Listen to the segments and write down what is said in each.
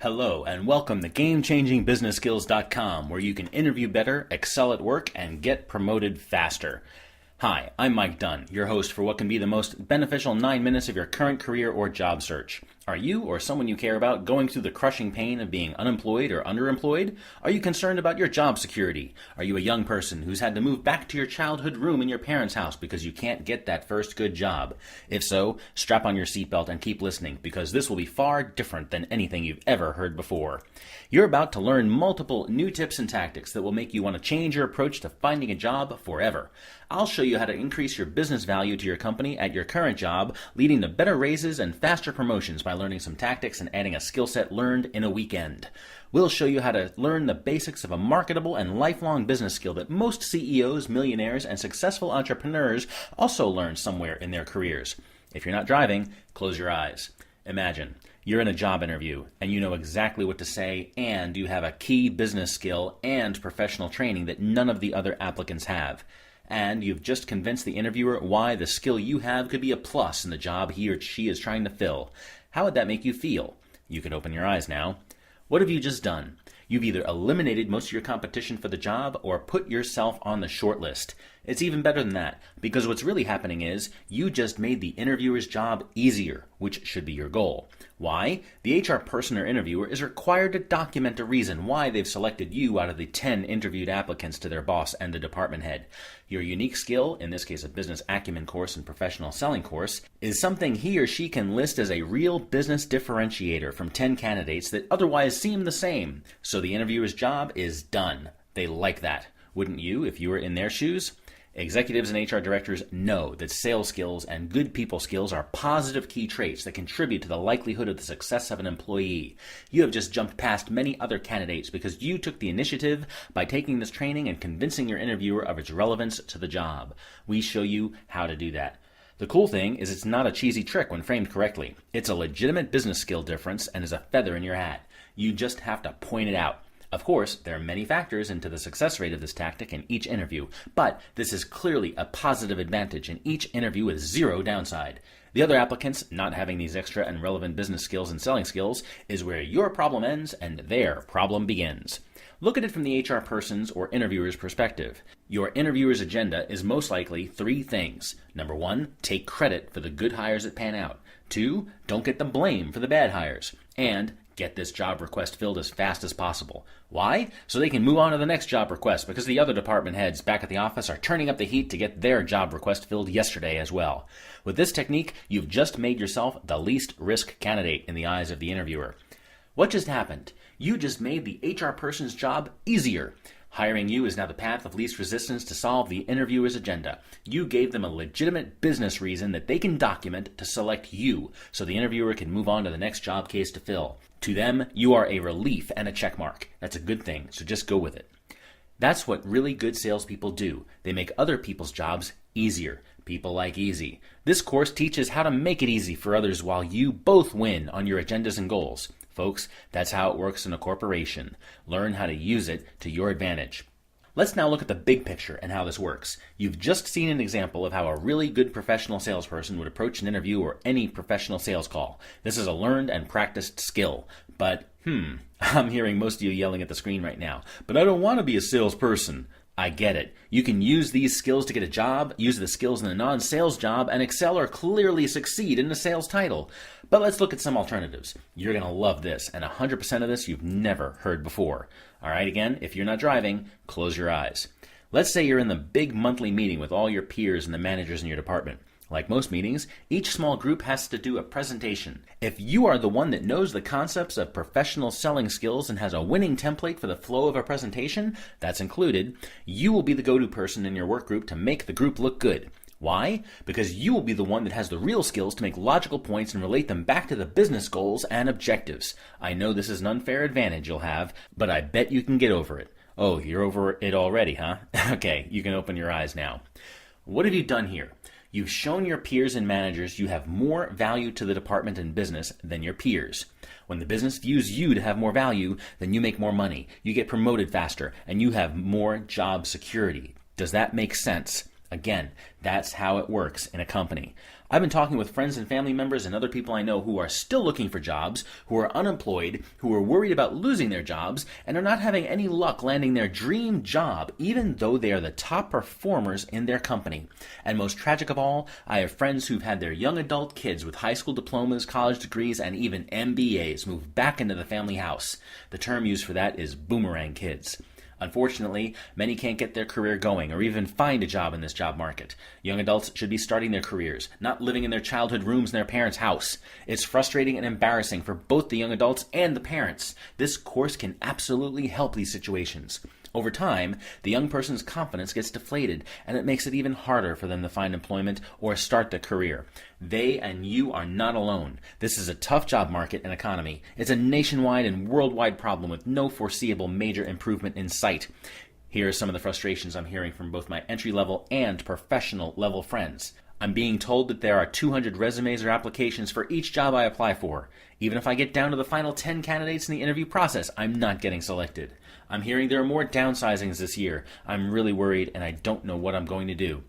Hello and welcome to GameChangingBusinessSkills.com, where you can interview better, excel at work, and get promoted faster. Hi, I'm Mike Dunn, your host for what can be the most beneficial 9 minutes of your current career or job search. Are you or someone you care about going through the crushing pain of being unemployed or underemployed? Are you concerned about your job security? Are you a young person who's had to move back to your childhood room in your parents' house because you can't get that first good job? If so, strap on your seatbelt and keep listening, because this will be far different than anything you've ever heard before. You're about to learn multiple new tips and tactics that will make you want to change your approach to finding a job forever. I'll show you how to increase your business value to your company at your current job, leading to better raises and faster promotions by learning some tactics and adding a skill set learned in a weekend. We'll show you how to learn the basics of a marketable and lifelong business skill that most CEOs, millionaires, and successful entrepreneurs also learn somewhere in their careers. If you're not driving, close your eyes. Imagine you're in a job interview and you know exactly what to say, and you have a key business skill and professional training that none of the other applicants have. And you've just convinced the interviewer why the skill you have could be a plus in the job he or she is trying to fill. How would that make you feel? You can open your eyes now. What have you just done? You've either eliminated most of your competition for the job or put yourself on the short list. It's even better than that, because what's really happening is you just made the interviewer's job easier, which should be your goal. Why? The HR person or interviewer is required to document a reason why they've selected you out of the 10 interviewed applicants to their boss and the department head. Your unique skill, in this case a business acumen course and professional selling course, is something he or she can list as a real business differentiator from 10 candidates that otherwise seem the same. So the interviewer's job is done. They like that. Wouldn't you if you were in their shoes? Executives and HR directors know that sales skills and good people skills are positive key traits that contribute to the likelihood of the success of an employee. You have just jumped past many other candidates because you took the initiative by taking this training and convincing your interviewer of its relevance to the job. We show you how to do that. The cool thing is it's not a cheesy trick when framed correctly. It's a legitimate business skill difference and is a feather in your hat. You just have to point it out. Of course, there are many factors into the success rate of this tactic in each interview, but this is clearly a positive advantage in each interview with zero downside. The other applicants not having these extra and relevant business skills and selling skills is where your problem ends and their problem begins. Look at it from the HR person's or interviewer's perspective. Your interviewer's agenda is most likely 3 things. Number 1, take credit for the good hires that pan out. 2, don't get the blame for the bad hires. And get this job request filled as fast as possible. Why? So they can move on to the next job request, because the other department heads back at the office are turning up the heat to get their job request filled yesterday as well. With this technique, you've just made yourself the least risk candidate in the eyes of the interviewer. What just happened? You just made the HR person's job easier. Hiring you is now the path of least resistance to solve the interviewer's agenda. You gave them a legitimate business reason that they can document to select you, so the interviewer can move on to the next job case to fill. To them, you are a relief and a check mark. That's a good thing, so just go with it. That's what really good salespeople do. They make other people's jobs easier. People like easy. This course teaches how to make it easy for others while you both win on your agendas and goals. Folks, that's how it works in a corporation. Learn how to use it to your advantage. Let's now look at the big picture and how this works. You've just seen an example of how a really good professional salesperson would approach an interview or any professional sales call. This is a learned and practiced skill. But, I'm hearing most of you yelling at the screen right now. But I don't want to be a salesperson. I get it. You can use these skills to get a job, use the skills in a non-sales job, and excel or clearly succeed in a sales title. But let's look at some alternatives. You're going to love this, and 100% of this you've never heard before. All right, again, if you're not driving, close your eyes. Let's say you're in the big monthly meeting with all your peers and the managers in your department. Like most meetings, each small group has to do a presentation. If you are the one that knows the concepts of professional selling skills and has a winning template for the flow of a presentation, that's included, you will be the go-to person in your work group to make the group look good. Why? Because you will be the one that has the real skills to make logical points and relate them back to the business goals and objectives. I know this is an unfair advantage you'll have, but I bet you can get over it. Oh, you're over it already, huh? Okay, you can open your eyes now. What have you done here? You've shown your peers and managers you have more value to the department and business than your peers. When the business views you to have more value, then you make more money, you get promoted faster, and you have more job security. Does that make sense? Again, that's how it works in a company. I've been talking with friends and family members and other people I know who are still looking for jobs, who are unemployed, who are worried about losing their jobs, and are not having any luck landing their dream job, even though they are the top performers in their company. And most tragic of all, I have friends who've had their young adult kids with high school diplomas, college degrees, and even MBAs move back into the family house. The term used for that is boomerang kids. Unfortunately, many can't get their career going or even find a job in this job market. Young adults should be starting their careers, not living in their childhood rooms in their parents' house. It's frustrating and embarrassing for both the young adults and the parents. This course can absolutely help these situations. Over time, the young person's confidence gets deflated, and it makes it even harder for them to find employment or start their career. They and you are not alone. This is a tough job market and economy. It's a nationwide and worldwide problem with no foreseeable major improvement in sight. Here are some of the frustrations I'm hearing from both my entry-level and professional-level friends. I'm being told that there are 200 resumes or applications for each job I apply for. Even if I get down to the final 10 candidates in the interview process, I'm not getting selected. I'm hearing there are more downsizings this year. I'm really worried and I don't know what I'm going to do.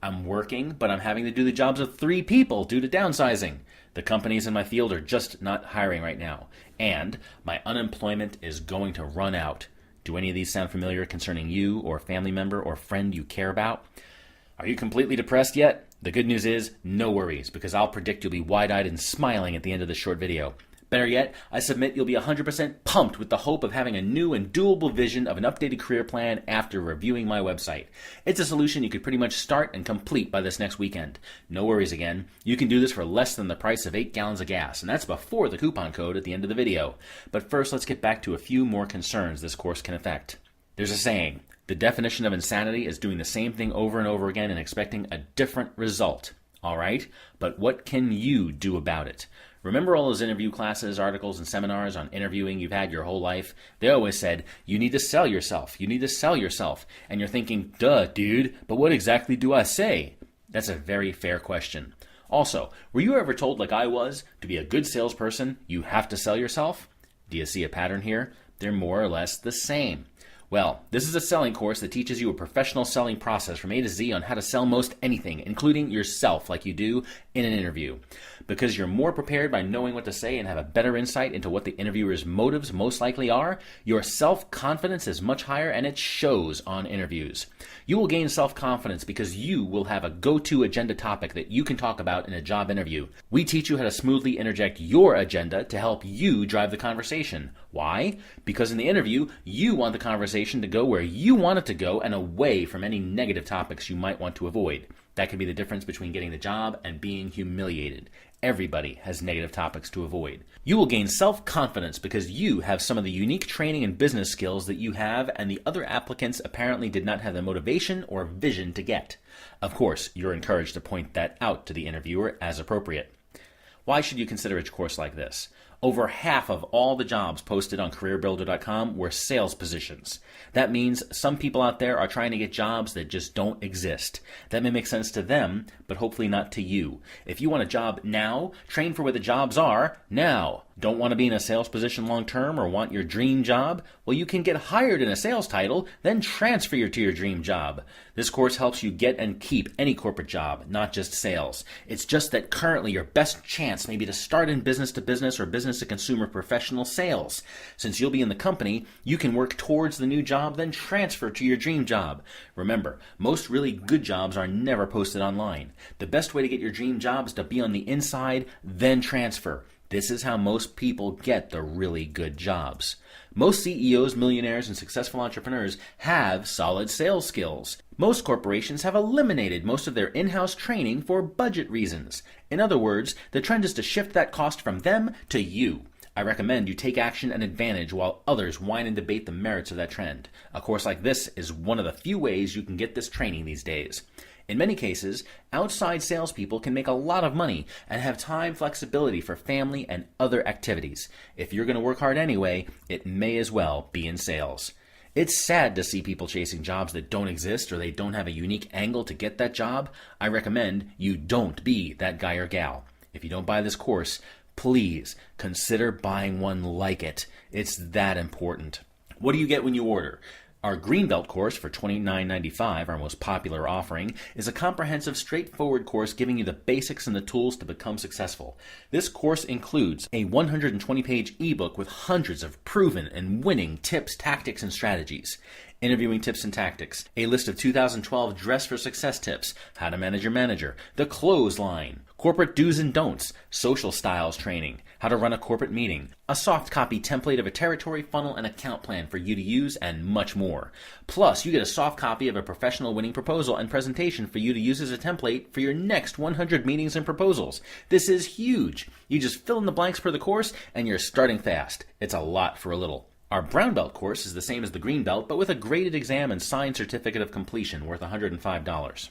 I'm working, but I'm having to do the jobs of 3 people due to downsizing. The companies in my field are just not hiring right now. And my unemployment is going to run out. Do any of these sound familiar concerning you or a family member or friend you care about? Are you completely depressed yet? The good news is, no worries, because I'll predict you'll be wide-eyed and smiling at the end of this short video. Better yet, I submit you'll be 100% pumped with the hope of having a new and doable vision of an updated career plan after reviewing my website. It's a solution you could pretty much start and complete by this next weekend. No worries again. You can do this for less than the price of 8 gallons of gas, and that's before the coupon code at the end of the video. But first, let's get back to a few more concerns this course can affect. There's a saying, the definition of insanity is doing the same thing over and over again and expecting a different result. All right? But what can you do about it? Remember all those interview classes, articles, and seminars on interviewing you've had your whole life? They always said, you need to sell yourself. You need to sell yourself. And you're thinking, duh, dude, but what exactly do I say? That's a very fair question. Also, were you ever told, like I was, to be a good salesperson, you have to sell yourself? Do you see a pattern here? They're more or less the same. Well, this is a selling course that teaches you a professional selling process from A to Z on how to sell most anything, including yourself, like you do in an interview. Because you're more prepared by knowing what to say and have a better insight into what the interviewer's motives most likely are, your self-confidence is much higher and it shows on interviews. You will gain self-confidence because you will have a go-to agenda topic that you can talk about in a job interview. We teach you how to smoothly interject your agenda to help you drive the conversation. Why? Because in the interview, you want the conversation to go where you want it to go and away from any negative topics you might want to avoid. That could be the difference between getting the job and being humiliated. Everybody has negative topics to avoid. You will gain self-confidence because you have some of the unique training and business skills that you have and the other applicants apparently did not have the motivation or vision to get. Of course, you're encouraged to point that out to the interviewer as appropriate. Why should you consider a course like this? Over half of all the jobs posted on CareerBuilder.com were sales positions. That means some people out there are trying to get jobs that just don't exist. That may make sense to them, but hopefully not to you. If you want a job now, train for where the jobs are now. Don't want to be in a sales position long term or want your dream job? Well, you can get hired in a sales title, then transfer you to your dream job. This course helps you get and keep any corporate job, not just sales. It's just that currently your best chance may be to start in business to business or business to consumer professional sales. Since you'll be in the company, you can work towards the new job, then transfer to your dream job. Remember, most really good jobs are never posted online. The best way to get your dream job is to be on the inside, then transfer. This is how most people get the really good jobs. Most CEOs, millionaires, and successful entrepreneurs have solid sales skills. Most corporations have eliminated most of their in-house training for budget reasons. In other words, the trend is to shift that cost from them to you. I recommend you take action and advantage while others whine and debate the merits of that trend. A course like this is one of the few ways you can get this training these days. In many cases, outside salespeople can make a lot of money and have time flexibility for family and other activities. If you're going to work hard anyway, it may as well be in sales. It's sad to see people chasing jobs that don't exist or they don't have a unique angle to get that job. I recommend you don't be that guy or gal. If you don't buy this course, please consider buying one like it. It's that important. What do you get when you order? Our Greenbelt course for $29.95, our most popular offering, is a comprehensive, straightforward course giving you the basics and the tools to become successful. This course includes a 120-page ebook with hundreds of proven and winning tips, tactics, and strategies. Interviewing tips and tactics, a list of 2012 Dress for Success tips, how to manage your manager, the clothesline, corporate do's and don'ts, social styles training, how to run a corporate meeting, a soft copy template of a territory, funnel, and account plan for you to use, and much more. Plus, you get a soft copy of a professional winning proposal and presentation for you to use as a template for your next 100 meetings and proposals. This is huge. You just fill in the blanks for the course, and you're starting fast. It's a lot for a little. Our Brown Belt course is the same as the Green Belt, but with a graded exam and signed certificate of completion worth $105.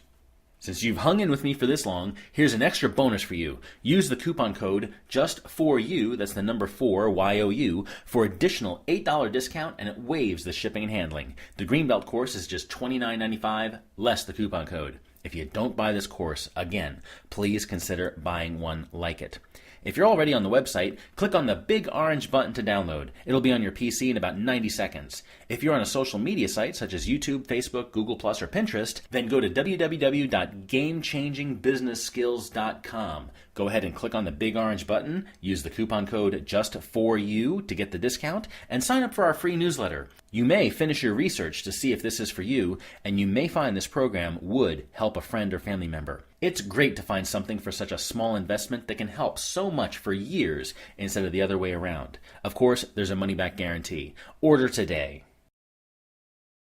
Since you've hung in with me for this long, here's an extra bonus for you. Use the coupon code JUST4U, that's the number 4, YOU, for additional $8 discount, and it waives the shipping and handling. The Green Belt course is just $29.95, less the coupon code. If you don't buy this course, again, please consider buying one like it. If you're already on the website, click on the big orange button to download. It'll be on your PC in about 90 seconds. If you're on a social media site such as YouTube, Facebook, Google+, or Pinterest, then go to www.gamechangingbusinessskills.com. Go ahead and click on the big orange button, use the coupon code JUST4U to get the discount, and sign up for our free newsletter. You may finish your research to see if this is for you, and you may find this program would help a friend or family member. It's great to find something for such a small investment that can help so much for years instead of the other way around. Of course, there's a money-back guarantee. Order today.